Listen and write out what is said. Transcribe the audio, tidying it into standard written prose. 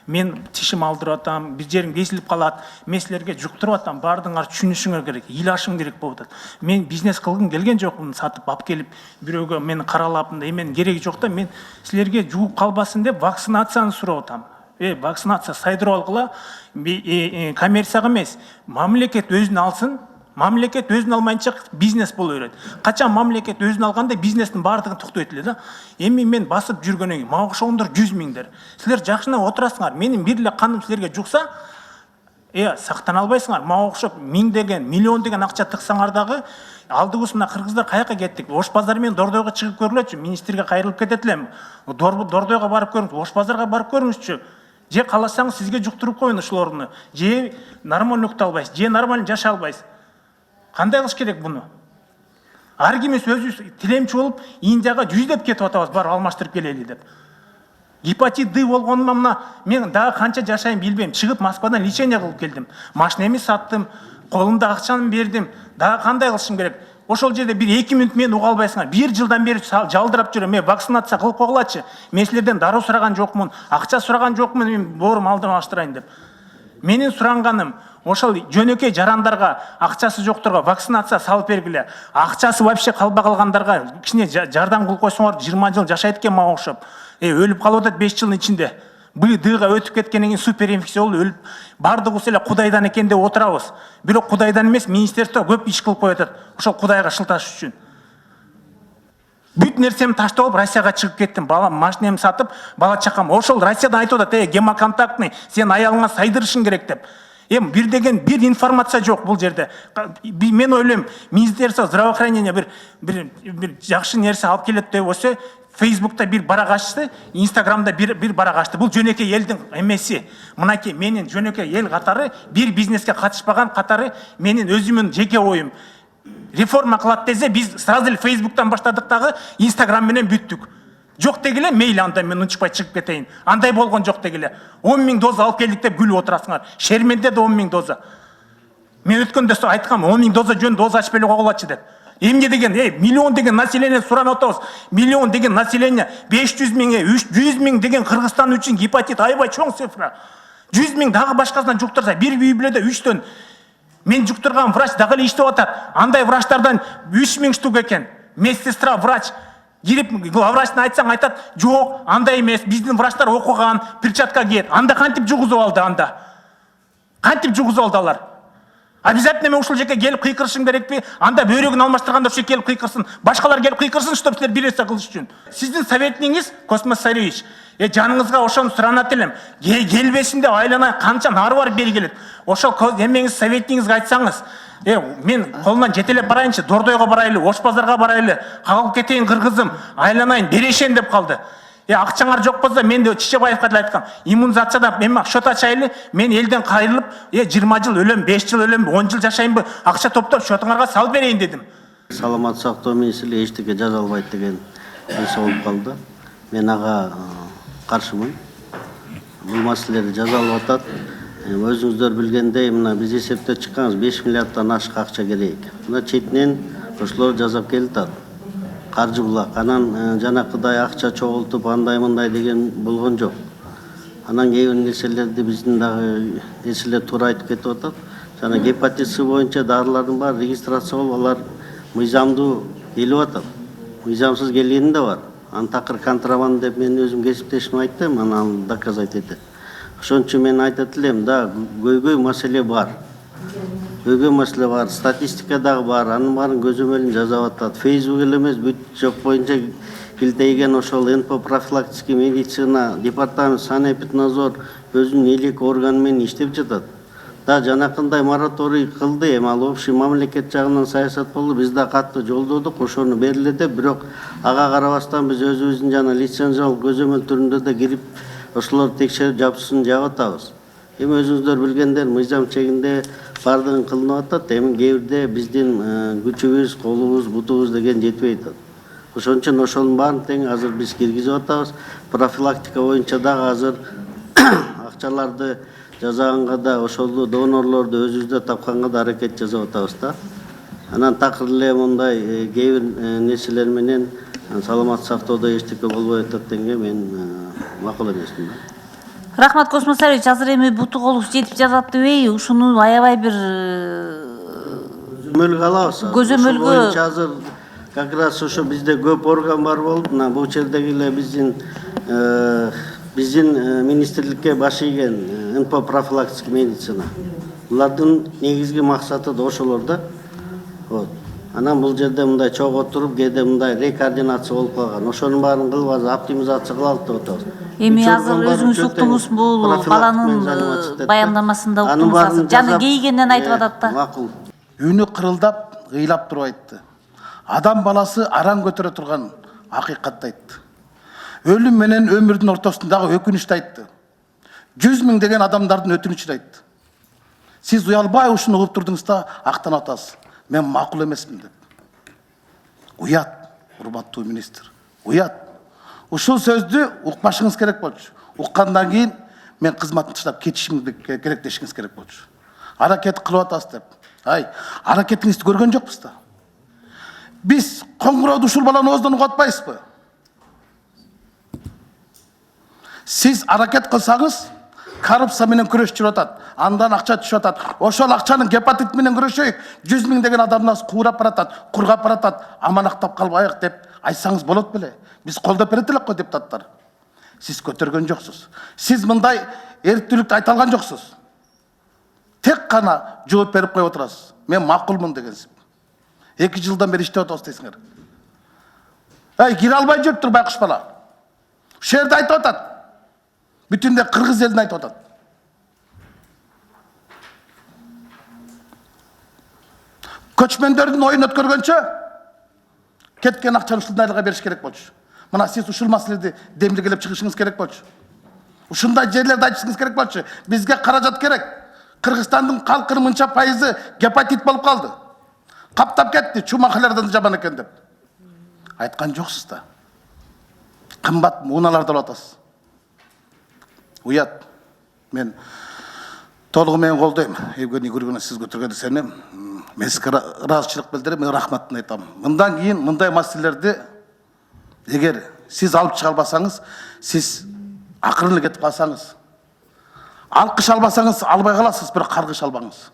Мен тишим алдырып атам, бир жериң кесилип калат, мен силерге жуктуруп атам, баардыгыңар түшүнүшүңөр керек, ыйлашым керек болуп атат. Мен бизнес кылгым келген жокмун, сатып алып келип бирөөгө мени каралап, эменин кереги жок да, мен силерге жугуп калбасын деп вакцинацияны сурап атам. Вакцинация сайдырып алгыла, коммерцияга эмес, мамлекет өзүн алсын. Мамлекет өзүн алмайынча бизнес боло берет. Качан мамлекет өзүн алганда бизнестин баардыгын токтойт эле да. Эми мен басып жүргөнөн кийин мага окшогондор 100 миңдер. Силер жакшына отурасыңар. Менин бир эле каным силерге жукса, сактана албайсыңар. Мага окшоп 1000 деген, миллион деген акча тыксаңар дагы, алдыбыз мына кыргыздар каяка кеттик? Ош базары менен Дордойго чыгып көргүлөчү. Министрге кайрылып кетет элем. Дордойго барып көрүңүз, Ош базарга барып көрүңүзчү. Же кааласаңыз сизге жуктуруп коеюн ушулорду. Же нормально уктап албайсыз, же нормально жашай албайсыз. Кандай кылыш керек буну? Ар кимиз өзүбүз тилемчи болуп, Индияга жүздөп кетип атабыз, барып алмаштырып келели деп. Гепатит Д болгонума мына мен дагы канча жашайын билбейм. Чыгып Москвадан лечение кылып келдим. Машинемди саттым, колумда акчаны бердим. Дагы кандай кылышым керек? Ошол жерде бир 2 мүнөт мени уга албайсыңар. 1 жылдан бери жалдырап жүрөм. Мен вакцинация кылып койгулачы. Мен силерден дароо сураган жокмун, акча сураган жокмун, мен боорум алдырмаштырайын деп. Менин суранганым ошол жөнөкөй жарандарга, акчасы жокторго вакцинация салып бергиле. Акчасы вообще калбай калгандарга кичине жардам кылып койсоңор 20 жыл жашайт экен мага окшоп. Өлүп калып атат 5 жылдын ичинде. Дыга өтүп кеткенден кийин супер инфекция болуп өлүп, баардыгыбыз эле Кудайдан экен деп отурабыз. Бирок Кудайдан эмес, министерство көп иш кылып коюп атат. Ошол Кудайга шылташ үчүн. Бүт нерсемди таштап алып Россияга чыгып кеттим. Балам машинемди сатып, бала чакам. Ошол Россиядан айтып атат, гемоконтактный, сен аялыңа сайдырышың керек деп. Бир деген бир информация жок бул жерде. Мен ойлойм, министерство здравоохранения бир жакшы нерсе алып келет деп болсо, Фейсбукта бир барак ачты, Инстаграмда бир барак ачты. Бул жөнөкөй элдин эмеси. Мынакей менин жөнөкөй эл катары, бир бизнеске катышпаган катары менин өзүмдүн жеке оюм. Реформа кылат десе, биз сразу эле Фейсбуктан баштадык дагы, Инстаграм менен бүттүк. Жок дегиле, мейли анда мен унчукпай чыгып кетейин. Андай болгон жок дегиле. 10 000 доза алып келдик деп күлүп отурасыңар. Шерменде де 10 000 доза. Мен өткөндө айткам, 10 000 доза жөн доза ачпай эле койгулачы деп. Эмне деген, миллион деген население суранып атабыз. Миллион деген население, 500 000, 100 000 деген Кыргызстан үчүн гепатит аябай чоң цифра. 100 000 дагы башкасынан жуктурса, бир үй бүлөдө 3төн мен жуктурган врач дагы эле иштеп атат. Андай врачтардан 3000 штук экен. Медсестра, врач. Кирип врачтан айтсаң айтат, жок, андай эмес, биздин врачтар окуган, перчатка кийет. Анда кантип жугузуп алды анда? Кантип жугузуп алды алар? Обязательно мен ушул жерге келип кыйкырышым керекпи? Анда бөйрөгүн алмаштырганда ушул келип кыйкырсын. Башкалар келип кыйкырсын, чтоб силер бир нерсе кылыш үчүн. Сиздин советниңиз Космос Саревич, жаныңызга ошону суранат элем. Келбесин деп айлана канча нары барып бери келет. Ошол эмеңиз советниңизге айтсаңыз, мен колунан жетелеп барайынчы, Дордойго барайлы, Ош базарга барайлы, калып кетейин кыргызым, айланайын, берешен деп калды. Акчаңар жок болсо, мен де Чичебаевга деле айткам, иммунизацияда мен счет ачайлы, мен элден кайрылып, 20 жыл өлөм, 5 жыл өлөм, 10 жыл жашайынбы, акча топтоп счетуңарга салып берейин дедим. Саламат сактоо министрлиги эчтеке жаза албайт деген нерсе болуп калды. Мен ага каршымын. Бул маселелерди жаза алып атат. Өзүңүздөр билгендей, мына биз эсептеп чыкканбыз 5 миллиарддан ашык акча керек. Мына четинен ошолор жасап келатат. Каржы булак. Анан жанакыдай акча чогултуп андай мындай деген болгон жок. Анан кээ бир нерселерди биздин дагы нерселер туура айтып кетип атат. Жана гепатит С боюнча дарылардын баары регистрация болуп, алар мыйзамдуу келип атат. Мыйзамсыз келгени да бар. Аны такыр контрабанда деп мен өзүм кесиптешим айттым, анан доказать этет. Ошон үчүн мен айтат элем, да, көйгөй маселе бар. Көйгөй маселе бар, статистика дагы бар, анын баарын көзөмөлүн жасап атат. Фейсбук эле эмес, бүт жок боюнча килтейген ошол НП профилактический медицина департамент санэпиднадзор өзүнүн элек органы менен иштеп жатат. Да, жанакындай мораторий кылды, эми ал общий мамлекет жагынан саясат болду, биз да катты жолдодук, ошону бериле деп, бирок ага карабастан биз өзүбүздүн жана лицензиялык көзөмөл түрүндө да кирип ошолор текшерип жапысын жаап атабыз. Эми өзүңүздөр билгендер, мыйзам чегинде бардыгын кылынып атат. Эми кээ бирде биздин күчүбүз, колубуз, бутубуз деген жетпей атат. Ошон үчүн ошонун баарын тең азыр биз киргизип атабыз. Профилактика боюнча дагы азыр акчаларды жасаганга да, ошол донорлорду өзүбүздө тапканга да аракет жасап атабыз да. Анан такыр эле мындай кээ бир нерселер менен саламат сактоодо эчтеке болбой атат дегенге мен макул эмесмин. Рахмат Космосарович, азыр эми буту колубуз жетип жатат дебейби, ушуну аябай бир көзөмөлгө алабыз. көзөмөлгө боюнча азыр как раз ошо бизде көп орган бар болуп, мына бул жердеги эле биздин министрликке баш ийген НП профилактика медицина. Булардын негизги максаты да ошолор да. Вот. Анан бул жерде мындай чогуу отуруп, кээде мындай рекоординация болуп калган. Ошонун баарын кылып оптимизация кылалык деп атабыз. эми азыр өзүңүз уктуңуз, бул баланын баяндамасында уктуңуз азыр. Жаны кейигенден айтып атат да. Макул. Үнү кырылдап, ыйлап туруп айтты. Адам баласы аран көтөрө турган акыйкатты айтты. Өлүм менен өмүрдүн ортосундагы өкүнүштү айтты. 100 000 деген адамдардын өтүнүчүн айтты. Сиз уялбай ушуну угуп турдуңуз да актанып атасыз. Мен макул эмесмин деп. Уят, урматтуу министр. Уят. Ушул сөздү укпашыңыз керек болчу. Уккандан кийин мен кызматын таштап кетишим керек дешиңиз керек болчу. Аракет кылып атасыз деп. Ай, аракетиңизди көргөн жокпуз да. Биз коңгуроодо ушул баланы ооздон угуп атпайбызбы? Сиз аракет кылсаңыз, коррупция менен күрөшүп жүрүп атат. Андан акча түшүп атат. Ошол акчанын гепатит менен күрөшөйүк. 100 000 деген адамдар куурап баратат, кургап баратат. Аманактап калбайык деп айтсаңыз болот беле? Биз колдоп берет элек го депутаттар. Сиз көтөргөн жоксуз. Сиз мындай эрктүүлүктү айта алган жоксуз. Тек гана жооп берип коюп отурасыз. Мен макулмун дегенсиз. 2 жылдан бери иштеп атабыз дейсиңер. Ай, кире албай жүрүптүр байкуш бала. Ушул жерде айтып атат. Бүтүндө кыргыз элин айтып атат. Көчмөндөрдүн оюн өткөргөнчө кеткен акчаны ушундай айылга бериш керек болчу. Мына сиз ушул маселеди демилгелеп чыгышыңыз керек болчу. Ушундай жерлерди айтышыңыз керек болчу. Бизге каражат керек. Кыргызстандын калкынын мынча пайызы гепатит болуп калды. Каптап кетти, чумакалардан жаман экен деп. Айткан жоксуз да. Кымбат муналарды алып атасыз. Уят. Мен толугу менен колдойм. Евгений Григорьевна, сиз көтөргөн нерсени мен сизге ыраазычылык билдирип, мен рахматын айтам. Мындан кийин мындай маселелерди эгер сиз алып чыга албасаңыз, сиз акырын эле кетип калсаңыз, алкыш албасаңыз албай каласыз, бирок каргыш албаңыз.